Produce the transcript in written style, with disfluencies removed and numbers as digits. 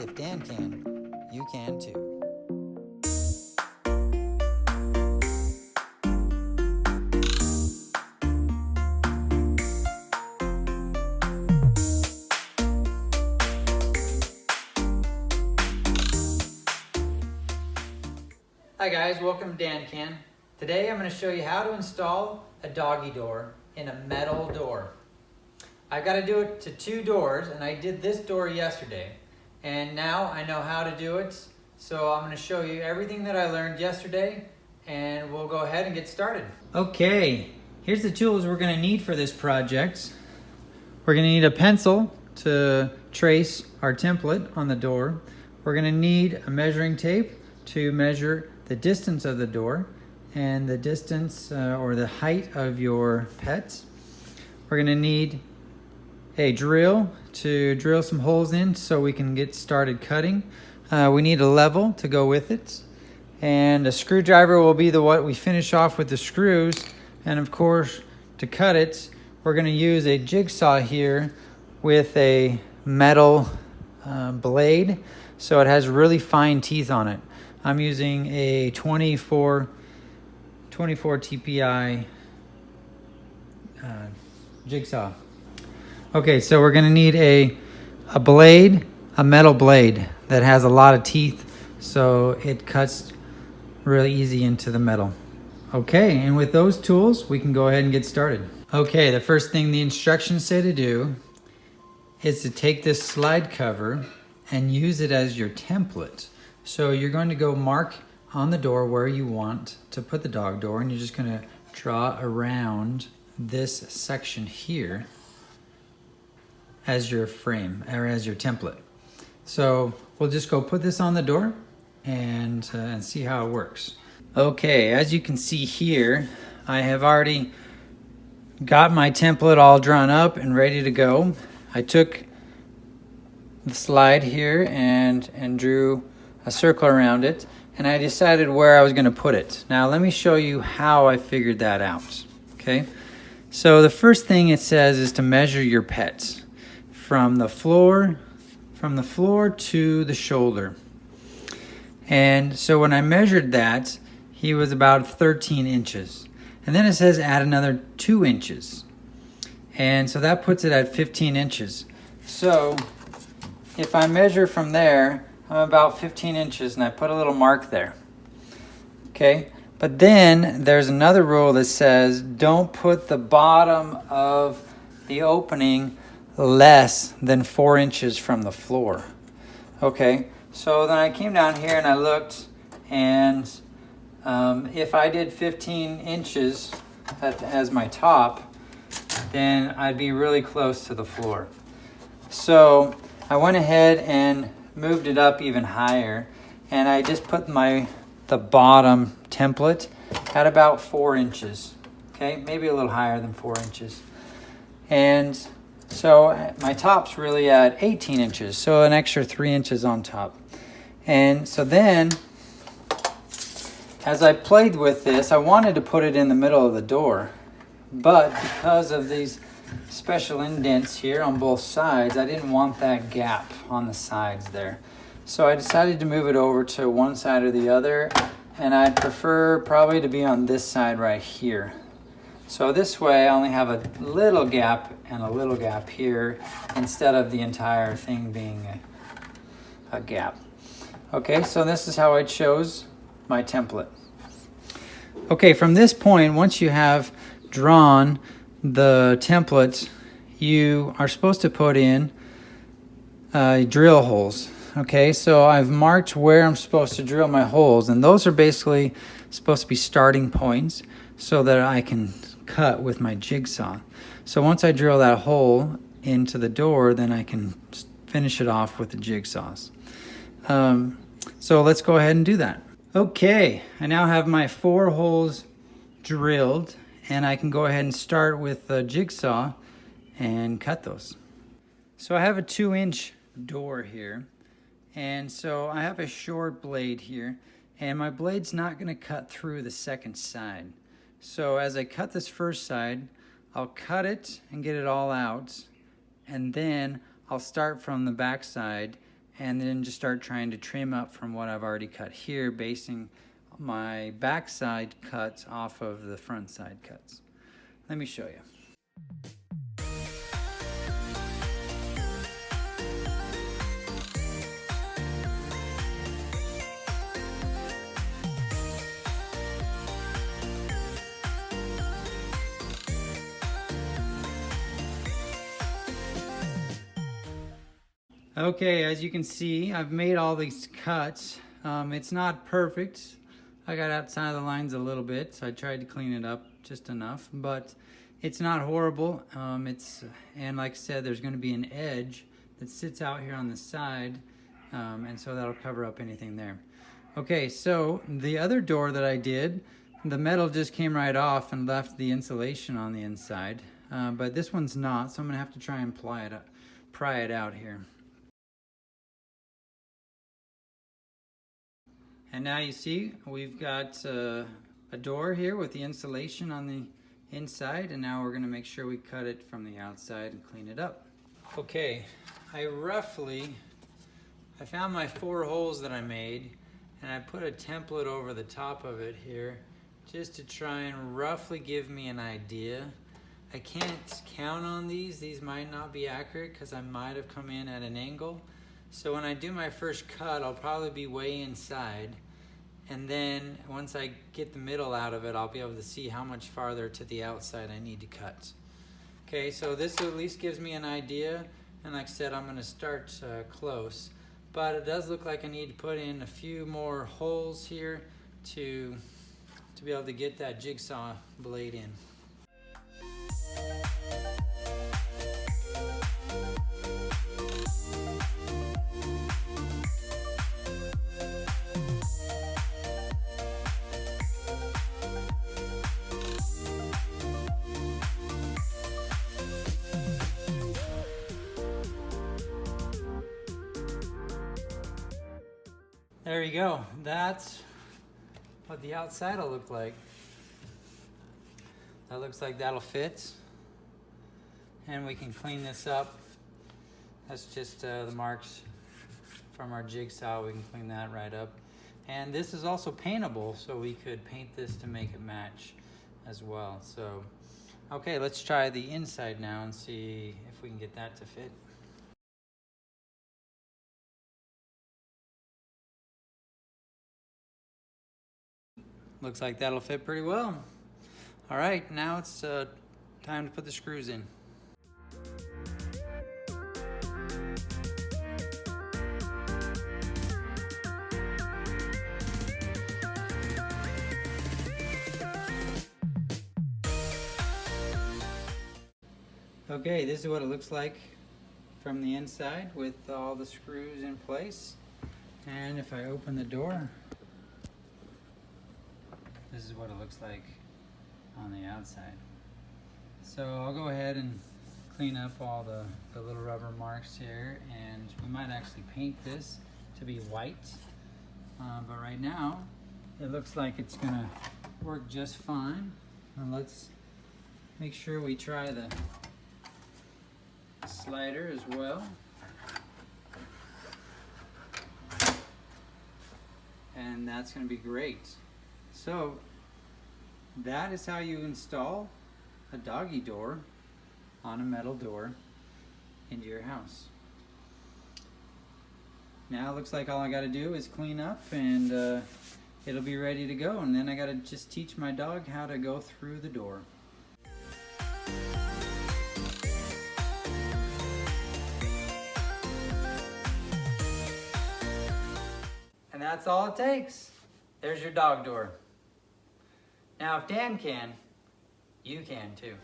If Dan can, you can too. Hi guys, welcome to Dan Can. Today I'm going to show you how to install a doggy door in a metal door. I've got to do it to 2 doors, and I did this door yesterday. And now I know how to do it, so I'm going to show you everything that I learned yesterday, and we'll go ahead and get started. Okay, here's the tools we're going to need for this project. We're going to need a pencil to trace our template on the door. We're going to need a measuring tape to measure the distance of the door and the distance or the height of your pets. We're going to need a drill to drill some holes in so we can get started cutting. We need a level to go with it, and a screwdriver will be what we finish off with the screws. And of course, to cut it, we're going to use a jigsaw here with a metal blade, so it has really fine teeth on it. I'm using a 24 TPI jigsaw. Okay, so we're going to need a blade, a metal blade that has a lot of teeth, so it cuts really easy into the metal. Okay, and with those tools, we can go ahead and get started. Okay, the first thing the instructions say to do is to take this slide cover and use it as your template. So you're going to go mark on the door where you want to put the dog door, and you're just going to draw around this section here as your frame or as your template. So we'll just go put this on the door and see how it works. Okay, as you can see here, I have already got my template all drawn up and ready to go. I took the slide here and drew a circle around it, and I decided where I was going to put it. Now let me show you how I figured that out. Okay, so the first thing it says is to measure your pets from the floor to the shoulder. And so when I measured that, he was about 13 inches. And then it says add another 2 inches. And so that puts it at 15 inches. So if I measure from there, I'm about 15 inches, and I put a little mark there. Okay, but then there's another rule that says don't put the bottom of the opening less than 4 inches from the floor. Okay, so then I came down here and I looked, and if I did 15 inches as my top, then I'd be really close to the floor. So I went ahead and moved it up even higher, and I just put the bottom template at about 4 inches. Okay, maybe a little higher than 4 inches. And so my top's really at 18 inches, so an extra 3 inches on top. And so then, as I played with this, I wanted to put it in the middle of the door, but because of these special indents here on both sides, I didn't want that gap on the sides there. So I decided to move it over to one side or the other, and I'd prefer probably to be on this side right here. So this way I only have a little gap and a little gap here, instead of the entire thing being a gap. Okay, so this is how I chose my template. Okay, from this point, once you have drawn the template, you are supposed to put in drill holes. Okay, so I've marked where I'm supposed to drill my holes, and those are basically supposed to be starting points so that I can cut with my jigsaw. So once I drill that hole into the door, then I can finish it off with the jigsaws. So let's go ahead and do that. Okay, I now have my 4 holes drilled, and I can go ahead and start with the jigsaw and cut those. So I have a 2-inch door here, and so I have a short blade here, and my blade's not going to cut through the second side. So as I cut this first side, I'll cut it and get it all out, and then I'll start from the back side and then just start trying to trim up from what I've already cut here, basing my backside cuts off of the front side cuts. Let me show you. Okay, as you can see, I've made all these cuts. It's not perfect. I got outside the lines a little bit, so I tried to clean it up just enough, but it's not horrible. And like I said, there's going to be an edge that sits out here on the side, and so that'll cover up anything there. Okay, so the other door that I did, the metal just came right off and left the insulation on the inside, but this one's not, so I'm going to have to try and pry it out here. And now you see we've got a door here with the insulation on the inside, and now we're going to make sure we cut it from the outside and clean it up. Okay, I found my 4 holes that I made, and I put a template over the top of it here just to try and roughly give me an idea. I can't count on these might not be accurate because I might have come in at an angle. So when I do my first cut, I'll probably be way inside. And then once I get the middle out of it, I'll be able to see how much farther to the outside I need to cut. Okay, so this at least gives me an idea. And like I said, I'm gonna start close. But it does look like I need to put in a few more holes here to be able to get that jigsaw blade in. There you go. That's what the outside will look like. That looks like that'll fit. And we can clean this up. That's just the marks from our jigsaw. We can clean that right up. And this is also paintable, so we could paint this to make it match as well. So, okay, let's try the inside now and see if we can get that to fit. Looks like that'll fit pretty well. All right, now it's time to put the screws in. Okay, this is what it looks like from the inside with all the screws in place. And if I open the door, this is what it looks like on the outside. So I'll go ahead and clean up all the little rubber marks here, and we might actually paint this to be white. But right now, it looks like it's gonna work just fine. And let's make sure we try the slider as well. And that's gonna be great. So that is how you install a doggy door on a metal door into your house. Now it looks like all I got to do is clean up, and it'll be ready to go. And then I got to just teach my dog how to go through the door. And that's all it takes. There's your dog door. Now if Dan can, you can too.